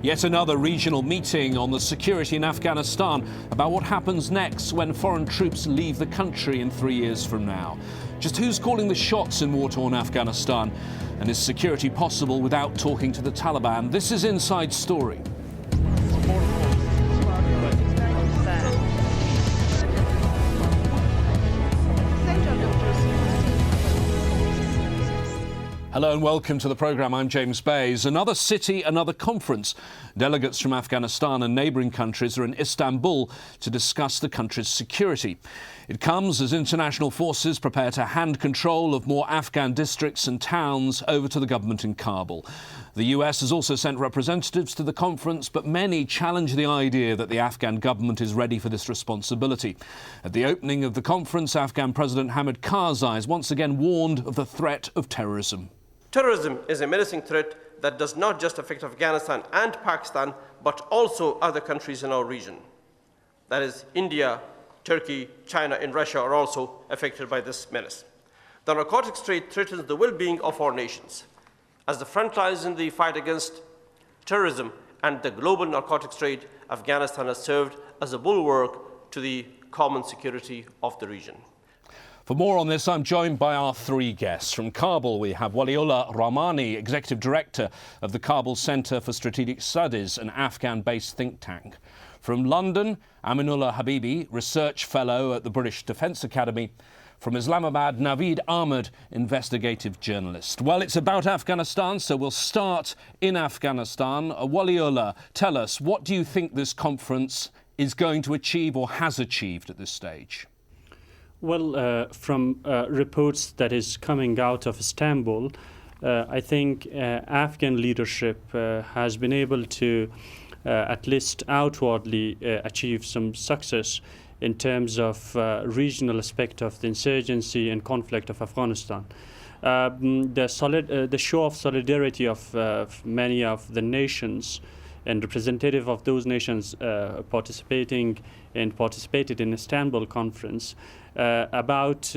Yet another regional meeting on the security in Afghanistan about what happens next when foreign troops leave the country in 3 years from now. Just who's calling the shots in war-torn Afghanistan? And is security possible without talking to the Taliban? This is Inside Story. Hello and welcome to the programme. I'm James Bays. Another city, another conference. Delegates from Afghanistan and neighbouring countries are in Istanbul to discuss the country's security. It comes as international forces prepare to hand control of more Afghan districts and towns over to the government in Kabul. The US has also sent representatives to the conference, but many challenge the idea that the Afghan government is ready for this responsibility. At the opening of the conference, Afghan President Hamid Karzai has once again warned of the threat of terrorism. Terrorism is a menacing threat that does not just affect Afghanistan and Pakistan, but also other countries in our region. That is, India, Turkey, China, and Russia are also affected by this menace. The narcotics trade threatens the well-being of our nations. As the front lines in the fight against terrorism and the global narcotics trade, Afghanistan has served as a bulwark to the common security of the region. For more on this, I'm joined by our three guests. From Kabul, we have Waliullah Rahmani, Executive Director of the Kabul Centre for Strategic Studies, an Afghan-based think tank. From London, Aminullah Habibi, Research Fellow at the British Defence Academy. From Islamabad, Naveed Ahmed, investigative journalist. Well, it's about Afghanistan, so we'll start in Afghanistan. Waliullah, tell us, what do you think this conference is going to achieve or has achieved at this stage? Well, from reports that is coming out of Istanbul, I think Afghan leadership has been able to at least outwardly achieve some success in terms of regional aspect of the insurgency and conflict of Afghanistan. The show of solidarity of many of the nations and representative of those nations participated in Istanbul conference about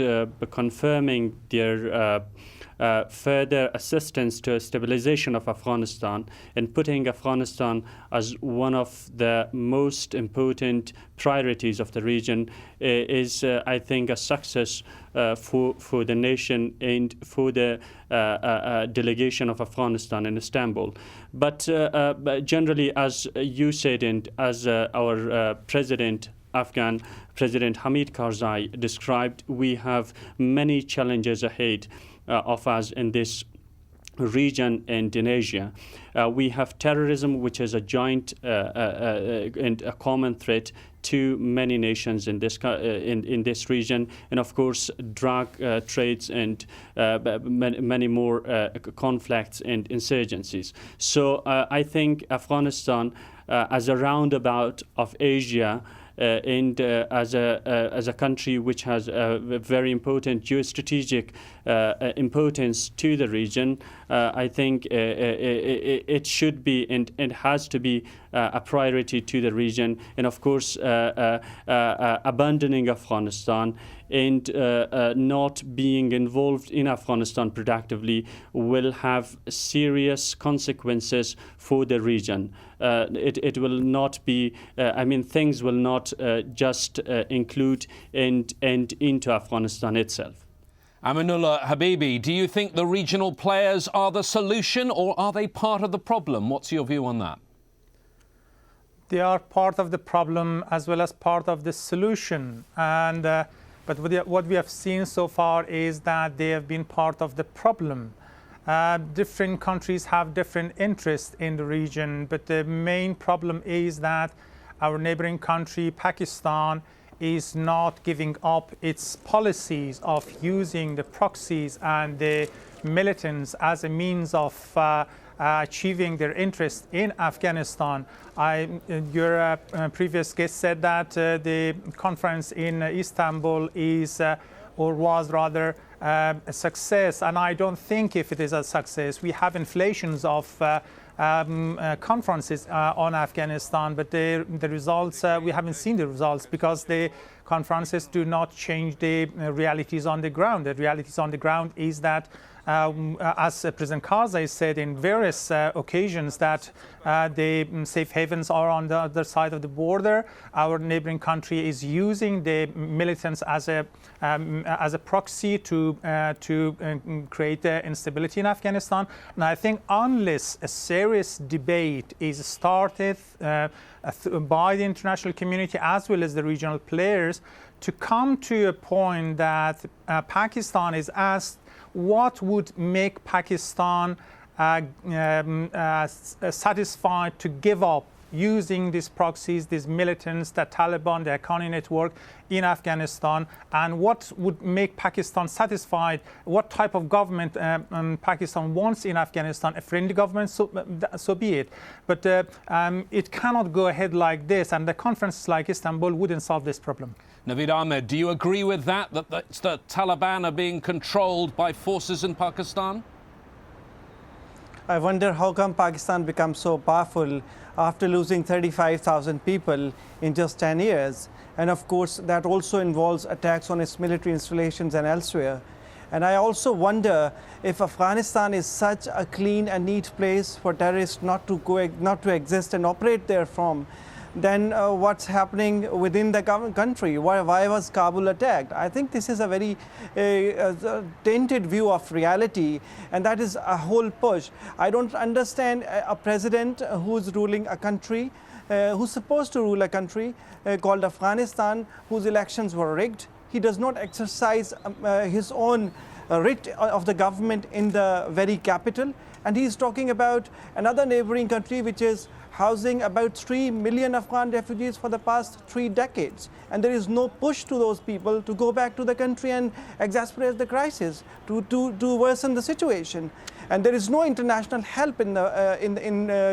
confirming their further assistance to stabilization of Afghanistan and putting Afghanistan as one of the most important priorities of the region is, I think, a success for the nation and for the delegation of Afghanistan in Istanbul. But generally, as you said, and as our Afghan President Hamid Karzai described, we have many challenges ahead of us in this region and in Asia. We have terrorism, which is a joint and a common threat to many nations in this region, and of course drug trades and many more conflicts and insurgencies. So I think Afghanistan as a roundabout of Asia and as a country which has a very important geostrategic importance to the region, I think it should be and has to be a priority to the region. And of course, abandoning Afghanistan and not being involved in Afghanistan productively will have serious consequences for the region. It will not be, things will not just include and into Afghanistan itself. Aminullah Habibi, do you think the regional players are the solution or are they part of the problem? What's your view on that? They are part of the problem as well as part of the solution. And but what we have seen so far is that they have been part of the problem. Different countries have different interests in the region, but the main problem is that our neighboring country, Pakistan, is not giving up its policies of using the proxies and the militants as a means of achieving their interest in Afghanistan. Your previous guest said that the conference in Istanbul is, or was rather, a success, and I don't think if it is a success. We have inflations of conferences on Afghanistan, but the results, we haven't seen the results because the conferences do not change the realities on the ground. The realities on the ground is that as President Karzai said in various occasions, that the safe havens are on the other side of the border. Our neighboring country is using the militants as a proxy to create instability in Afghanistan. And I think unless a serious debate is started by the international community as well as the regional players to come to a point that Pakistan is asked what would make Pakistan satisfied to give up using these proxies, these militants, the Taliban, the Haqqani network in Afghanistan, and what would make Pakistan satisfied, what type of government Pakistan wants in Afghanistan, a friendly government, so be it. But it cannot go ahead like this, and the conferences like Istanbul wouldn't solve this problem. Naveed Ahmed, do you agree with that the Taliban are being controlled by forces in Pakistan? I wonder how come Pakistan becomes so powerful after losing 35,000 people in just 10 years. And of course, that also involves attacks on its military installations and elsewhere. And I also wonder if Afghanistan is such a clean and neat place for terrorists not to exist and operate there from, then what's happening within the country? Why was Kabul attacked? I think this is a very tainted view of reality, and that is a whole push. I don't understand a president who's ruling a country, who's supposed to rule a country called Afghanistan, whose elections were rigged. He does not exercise his own writ of the government in the very capital, and he's talking about another neighboring country which is housing about 3 million Afghan refugees for the past 3 decades. And there is no push to those people to go back to the country and exacerbate the crisis, to worsen the situation. And there is no international help in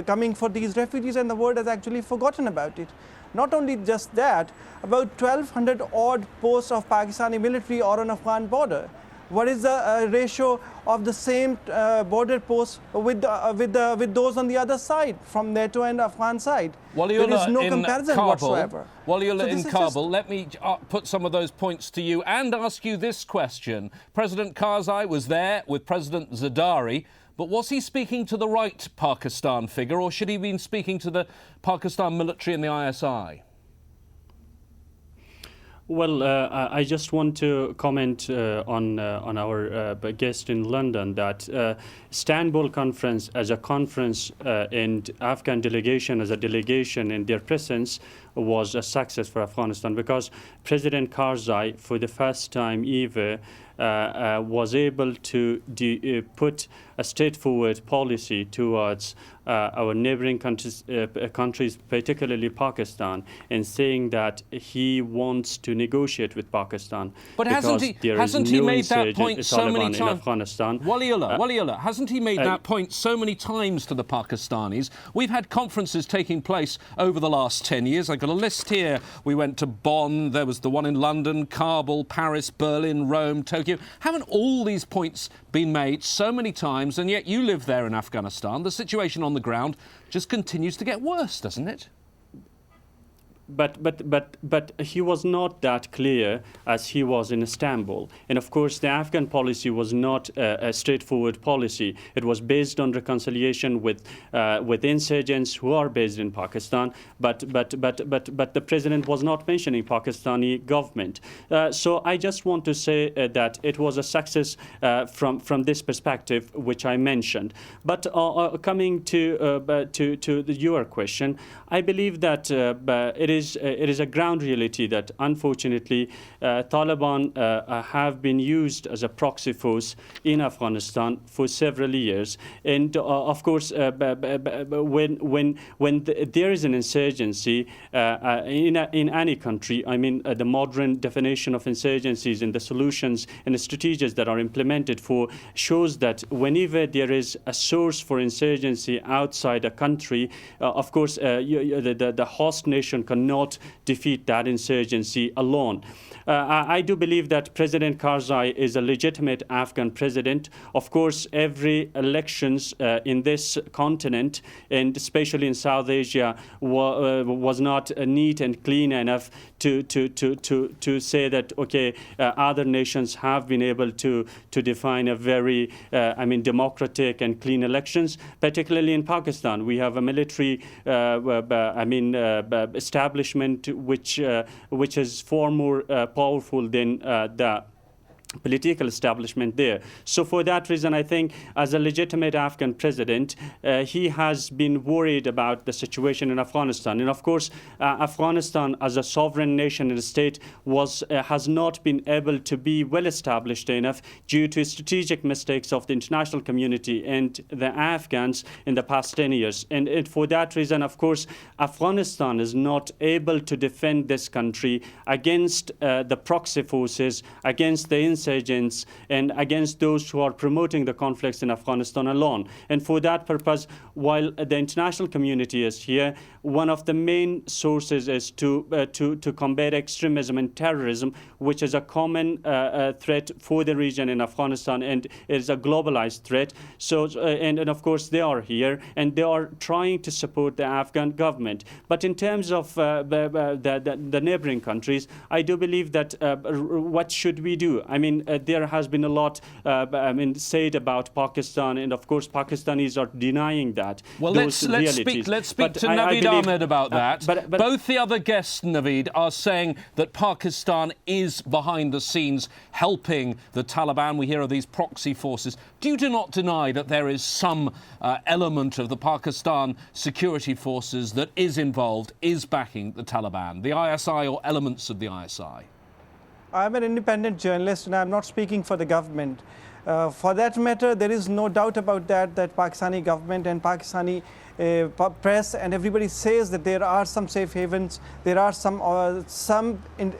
coming for these refugees, and the world has actually forgotten about it. Not only just that, about 1,200 odd posts of Pakistani military are on Afghan border. What is the ratio of the same border posts with those on the other side, from NATO and Afghan side? There is no comparison whatsoever. Waliullah, in Kabul, let me put some of those points to you and ask you this question. President Karzai was there with President Zardari, but was he speaking to the right Pakistan figure, or should he have been speaking to the Pakistan military and the ISI? Well, I just want to comment on our guest in London that Istanbul conference as a conference and Afghan delegation as a delegation in their presence was a success for Afghanistan, because President Karzai, for the first time ever, was able to put a straightforward policy towards our neighboring countries, particularly Pakistan, and saying that he wants to negotiate with Pakistan. But hasn't he made that point so many times? Waliullah, hasn't he made that point so many times to the Pakistanis? We've had conferences taking place over the last 10 years. I've got a list here. We went to Bonn, there was the one in London, Kabul, Paris, Berlin, Rome, Tokyo. Haven't all these points been made so many times, and yet you live there in Afghanistan? The situation on the ground just continues to get worse, doesn't it? But he was not that clear as he was in Istanbul. And of course, the Afghan policy was not a straightforward policy. It was based on reconciliation with insurgents who are based in Pakistan. But the president was not mentioning Pakistani government. So I just want to say that it was a success from this perspective, which I mentioned. But coming to your question, I believe that it is a ground reality that unfortunately Taliban have been used as a proxy force in Afghanistan for several years. And of course, when there is an insurgency in any country, I mean the modern definition of insurgencies and the solutions and the strategies that are implemented for shows that whenever there is a source for insurgency outside a country, of course the host nation cannot cannot defeat that insurgency alone. I do believe that President Karzai is a legitimate Afghan president. Of course, every elections in this continent, and especially in South Asia, was not neat and clean enough to say that, okay, other nations have been able to define a very, democratic and clean elections, particularly in Pakistan. We have a military, establishment which is far more powerful than the political establishment there. So for that reason, I think as a legitimate Afghan president, he has been worried about the situation in Afghanistan. And of course, Afghanistan as a sovereign nation and state has not been able to be well established enough due to strategic mistakes of the international community and the Afghans in the past 10 years. And for that reason, of course, Afghanistan is not able to defend this country against the proxy forces, against the insurgents, and against those who are promoting the conflicts in Afghanistan alone. And for that purpose, while the international community is here, one of the main sources is to combat extremism and terrorism, which is a common threat for the region in Afghanistan, and it is a globalized threat. So, and of course, they are here, and they are trying to support the Afghan government. But in terms of the neighboring countries, I do believe that what should we do? I mean, there has been a lot said about Pakistan, and of course, Pakistanis are denying that. Well, let's speak to Naveed Ahmed about that. But both the other guests, Naveed, are saying that Pakistan is behind the scenes helping the Taliban. We hear of these proxy forces. Do not deny that there is some element of the Pakistan security forces that is involved, is backing the Taliban, the ISI or elements of the ISI? I'm an independent journalist and I'm not speaking for the government. For that matter, there is no doubt about that Pakistani government and Pakistani press and everybody says that there are some safe havens, there are some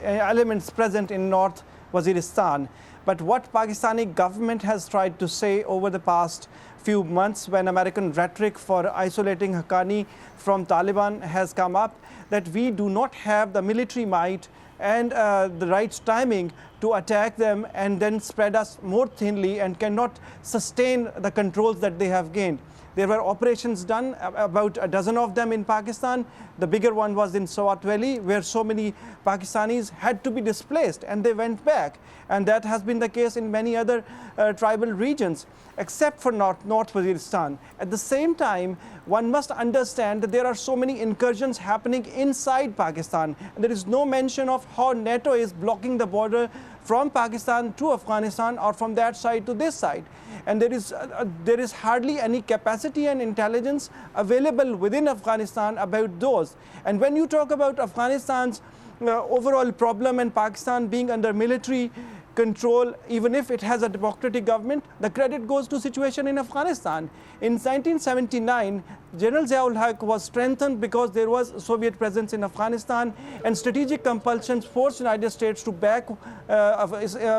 elements present in North Waziristan. But what Pakistani government has tried to say over the past few months, when American rhetoric for isolating Haqqani from Taliban has come up, that we do not have the military might and the right timing to attack them and then spread us more thinly and cannot sustain the controls that they have gained. There were operations done, about a dozen of them in Pakistan. The bigger one was in Swat Valley, where so many Pakistanis had to be displaced and they went back. And that has been the case in many other tribal regions, except for North Waziristan. At the same time, one must understand that there are so many incursions happening inside Pakistan. And there is no mention of how NATO is blocking the border from Pakistan to Afghanistan or from that side to this side. And there is hardly any capacity and intelligence available within Afghanistan about those. And when you talk about Afghanistan's overall problem and Pakistan being under military control, even if it has a democratic government, the credit goes to situation in Afghanistan. In 1979, General Ziaul Haq was strengthened because there was Soviet presence in Afghanistan and strategic compulsions forced the United States to back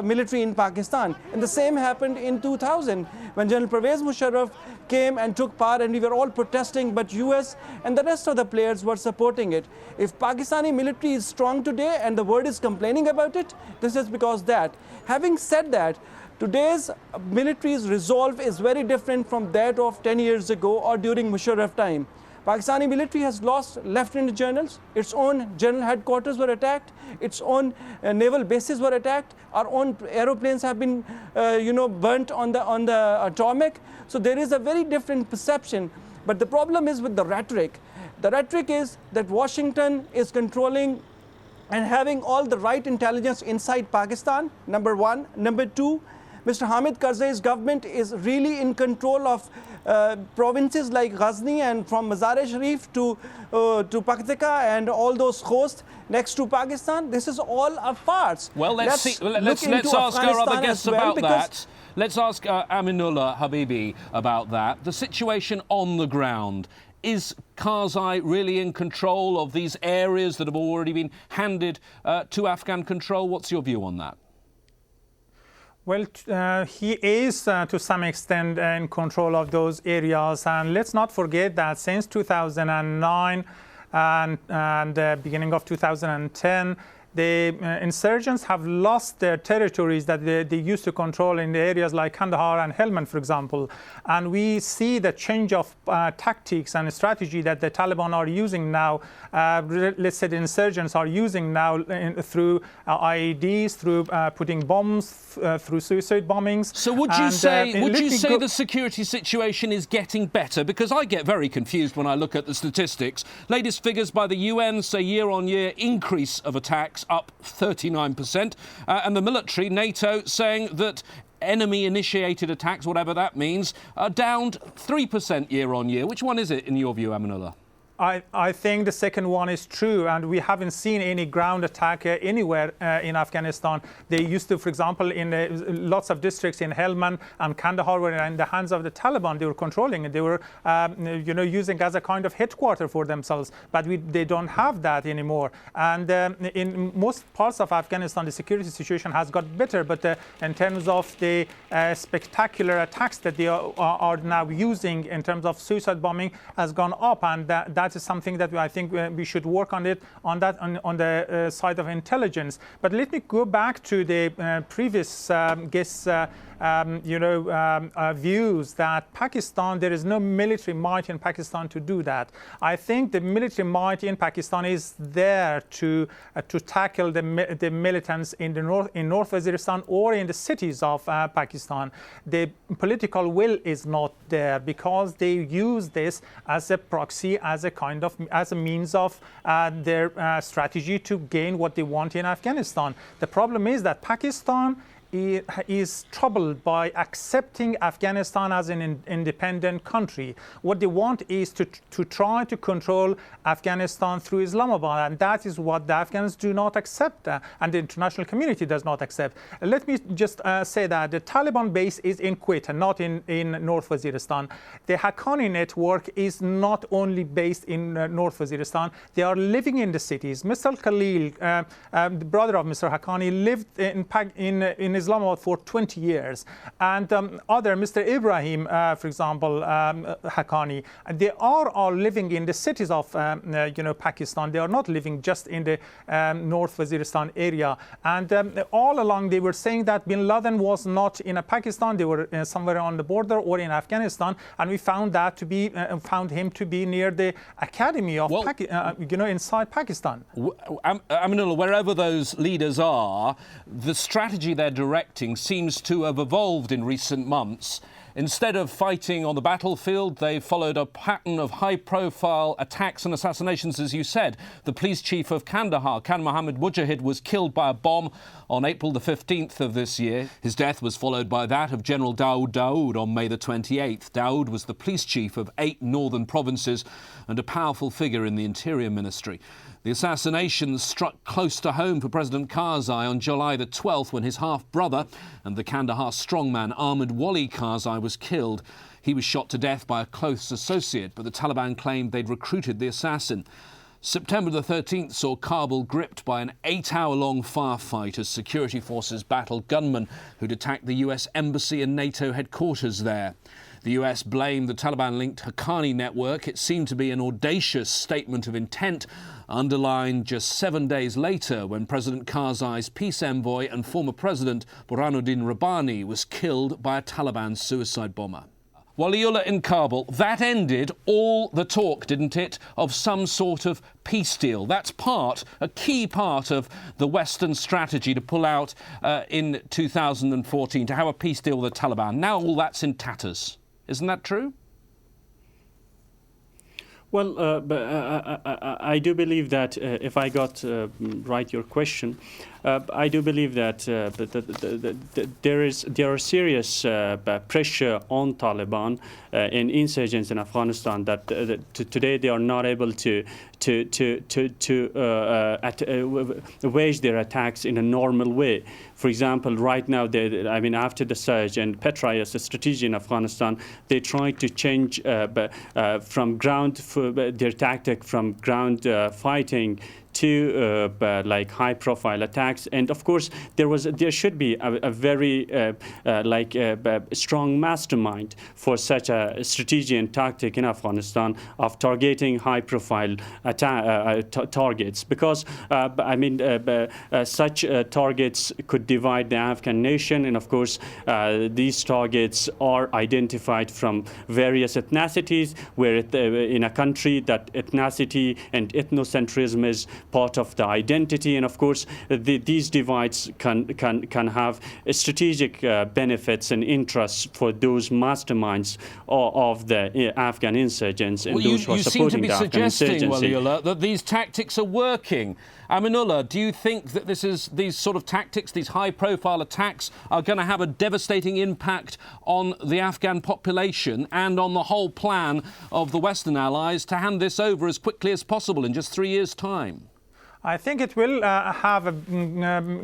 military in Pakistan. And the same happened in 2000 when General Pervez Musharraf came and took part and we were all protesting, but US and the rest of the players were supporting it. If Pakistani military is strong today and the world is complaining about it, this is because that. Having said that, today's military's resolve is very different from that of 10 years ago or during Musharraf time. Pakistani military has lost lieutenant generals, its own general headquarters were attacked, its own naval bases were attacked, our own aeroplanes have been burnt on the atomic. So there is a very different perception. But the problem is with the rhetoric. The rhetoric is that Washington is controlling and having all the right intelligence inside Pakistan, number one. Number two, Mr. Hamid Karzai's government is really in control of provinces like Ghazni and from Mazar-e-Sharif to Paktika and all those hosts next to Pakistan. This is all a farce. Well, let's ask our other guests about that. Let's ask Aminullah Habibi about that. The situation on the ground. Is Karzai really in control of these areas that have already been handed to Afghan control? What's your view on that? Well, he is to some extent in control of those areas. And let's not forget that since 2009, and beginning of 2010, the insurgents have lost their territories that they used to control in the areas like Kandahar and Helmand, for example. And we see the change of tactics and strategy that the Taliban are using now. Let's say the insurgents are using now through IEDs, through putting bombs, through suicide bombings. So would you say the security situation is getting better? Because I get very confused when I look at the statistics. Latest figures by the UN say year-on-year increase of attacks up 39%, and the military, NATO, saying that enemy-initiated attacks, whatever that means, are down 3% year-on-year. Which one is it, in your view, Aminullah? I think the second one is true, and we haven't seen any ground attack anywhere in Afghanistan. They used to, for example, in lots of districts in Helmand and Kandahar were in the hands of the Taliban. They were controlling it. They were, using as a kind of headquarter for themselves. But they don't have that anymore. And in most parts of Afghanistan, the security situation has got better. But in terms of the spectacular attacks that they are now using in terms of suicide bombing has gone up, and that is something that I think we should work on on the side of intelligence. But let me go back to the previous guest's views that Pakistan, there is no military might in Pakistan to do that. I think the military might in Pakistan is there to tackle the militants in North Waziristan or in the cities of Pakistan. The political will is not there because they use this as a proxy, as a means of their strategy to gain what they want in Afghanistan. The problem is that Pakistan is troubled by accepting Afghanistan as an independent country. What they want is to try to control Afghanistan through Islamabad, and that is what the Afghans do not accept, and the international community does not accept. Let me just say that the Taliban base is in Quetta, not in North Waziristan. The Haqqani network is not only based in North Waziristan. They are living in the cities. Mr. Khalil, the brother of Mr. Haqqani, lived in Islamabad for 20 years, and Mr. Ibrahim, for example, Haqqani, they are all living in the cities of Pakistan. They are not living just in the North Waziristan area, and all along they were saying that bin Laden was not in Pakistan. They were somewhere on the border or in Afghanistan, and we found him to be near the academy of inside Pakistan. Aminullah, wherever those leaders are, the strategy they're directing seems to have evolved in recent months. Instead of fighting on the battlefield, they followed a pattern of high-profile attacks and assassinations, as you said. The police chief of Kandahar, Khan Mohammed Mujahid, was killed by a bomb on April the 15th of this year. His death was followed by that of General Dawood on May the 28th. Dawood was the police chief of 8 northern provinces and a powerful figure in the Interior Ministry. The assassinations struck close to home for President Karzai on July the 12th when his half-brother and the Kandahar strongman Ahmed Wali Karzai was killed. He was shot to death by a close associate, but the Taliban claimed they'd recruited the assassin. September the 13th saw Kabul gripped by an 8-hour-long firefight as security forces battled gunmen who'd attacked the US embassy and NATO headquarters there. The US blamed the Taliban-linked Haqqani network. It seemed to be an audacious statement of intent, underlined just 7 days later when President Karzai's peace envoy and former president Burhanuddin Rabbani was killed by a Taliban suicide bomber. Waliullah in Kabul, that ended all the talk, didn't it, of some sort of peace deal. That's a key part of the Western strategy to pull out in 2014, to have a peace deal with the Taliban. Now all that's in tatters. Isn't that true? Well, but I do believe that if I got right your question, I do believe that there are serious pressure on Taliban and insurgents in Afghanistan that today they are not able to wage their attacks in a normal way. For example, right now, after the surge and Petraeus, the strategy in Afghanistan, they tried to change from ground their tactic from ground fighting two like high-profile attacks, and of course there should be a very strong mastermind for such a strategy and tactic in Afghanistan of targeting high-profile targets, because such targets could divide the Afghan nation, and of course these targets are identified from various ethnicities, where in a country that ethnicity and ethnocentrism is part of the identity, and of course these divides can have strategic benefits and interests for those masterminds of the Afghan insurgents and those who are supporting the Afghan insurgency. Waliullah, that these tactics are working. Aminullah, do you think that these sort of tactics, these high-profile attacks, are going to have a devastating impact on the Afghan population and on the whole plan of the Western allies to hand this over as quickly as possible in just 3 years' time? I think it will have a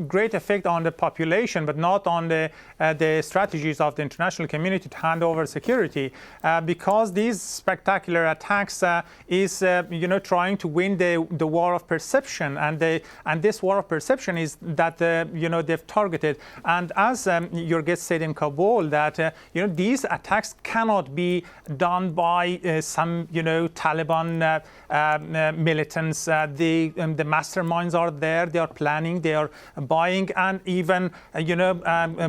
great effect on the population, but not on the strategies of the international community to hand over security, because these spectacular attacks is trying to win the war of perception, and this war of perception is that they've targeted. And as your guest said in Kabul, that these attacks cannot be done by some Taliban militants. The masterminds are there. They are planning. They are buying, and even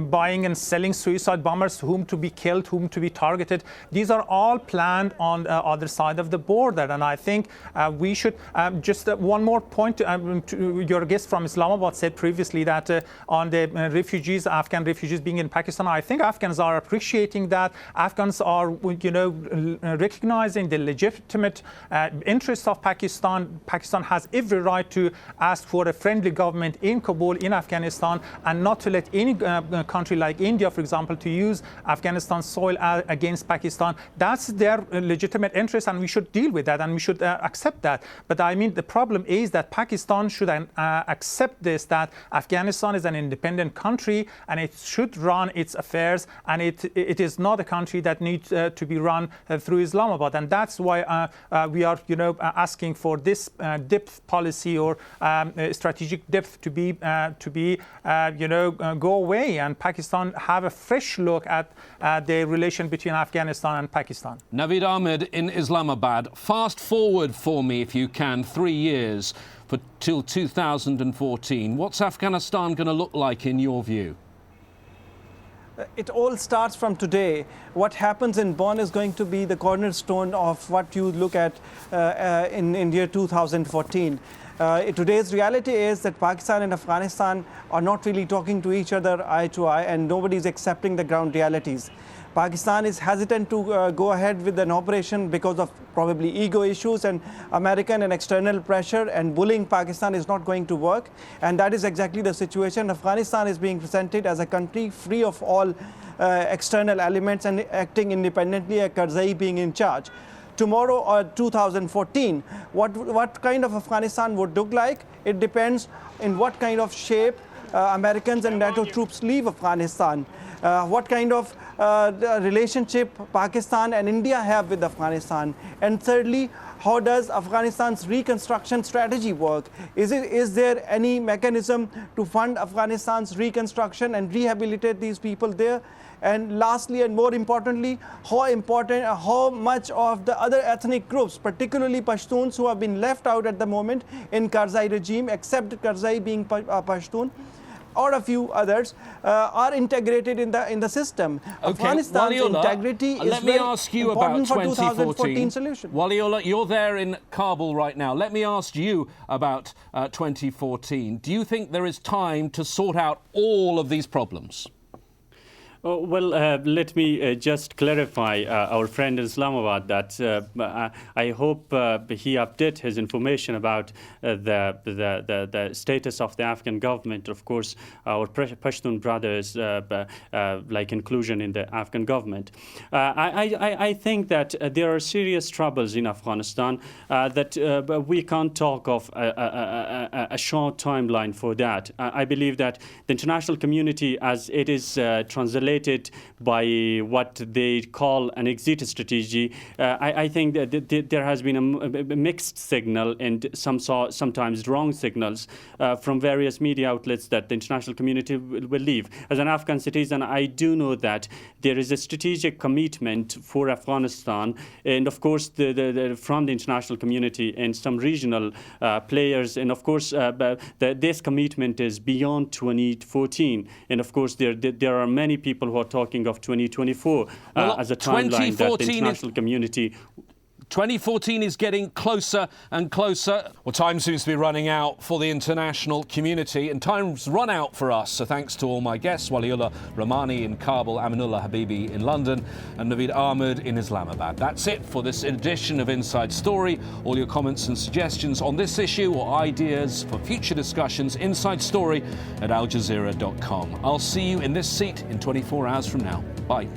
buying and selling suicide bombers, whom to be killed, whom to be targeted. These are all planned on the other side of the border. And I think we should just one more point. To your guest from Islamabad said previously that on the refugees, Afghan refugees being in Pakistan, I think Afghans are appreciating that. Afghans are recognizing the legitimate interests of Pakistan. Pakistan has every right to ask for a friendly government in Kabul, in Afghanistan, and not to let any country like India, for example, to use Afghanistan soil against Pakistan. That's their legitimate interest, and we should deal with that, and we should accept that. But I mean, the problem is that Pakistan should accept this, that Afghanistan is an independent country, and it should run its affairs, and it is not a country that needs to be run through Islamabad. And that's why we are asking for this depth policy or strategic depth to be go away, and Pakistan have a fresh look at the relation between Afghanistan and Pakistan. Naveed Ahmed in Islamabad. Fast forward for me, if you can, 3 years till 2014. What's Afghanistan going to look like in your view? It all starts from today. What happens in Bonn is going to be the cornerstone of what you look at in year 2014. Today's reality is that Pakistan and Afghanistan are not really talking to each other eye to eye, and nobody is accepting the ground realities. Pakistan is hesitant to go ahead with an operation because of probably ego issues and American and external pressure, and bullying Pakistan is not going to work. And that is exactly the situation. Afghanistan is being presented as a country free of all external elements and acting independently, a Karzai being in charge. Tomorrow or 2014, what kind of Afghanistan would look like? It depends in what kind of shape Americans and NATO troops leave Afghanistan. What kind of relationship Pakistan and India have with Afghanistan. And thirdly, how does Afghanistan's reconstruction strategy work? Is there any mechanism to fund Afghanistan's reconstruction and rehabilitate these people there? And lastly, and more importantly, how much of the other ethnic groups, particularly Pashtuns, who have been left out at the moment in Karzai regime, except Karzai being Pashtun, or a few others, are integrated in the system. Okay. Afghanistan's Waliullah, integrity is let me ask you important about for 2014 solution. Waliullah, you're there in Kabul right now. Let me ask you about 2014. Do you think there is time to sort out all of these problems? Oh, well, let me just clarify our friend in Islamabad that I hope he update his information about the status of the Afghan government. Of course, our Pashtun brothers, like inclusion in the Afghan government. I think that there are serious troubles in Afghanistan that we can't talk of a short timeline for that. I believe that the international community, as it is translated manipulated by what they call an exit strategy. I think that there has been a mixed signal and sometimes wrong signals from various media outlets that the international community will leave. As an Afghan citizen, I do know that there is a strategic commitment for Afghanistan, and of course from the international community and some regional players, and of course this commitment is beyond 2014, and of course there are many people who are talking of 2024 as a timeline that the international community. 2014 is getting closer and closer. Well, time seems to be running out for the international community, and time's run out for us. So thanks to all my guests, Waliullah Rahmani in Kabul, Aminullah Habibi in London, and Naveed Ahmed in Islamabad. That's it for this edition of Inside Story. All your comments and suggestions on this issue or ideas for future discussions, Inside Story at aljazeera.com. I'll see you in this seat in 24 hours from now. Bye.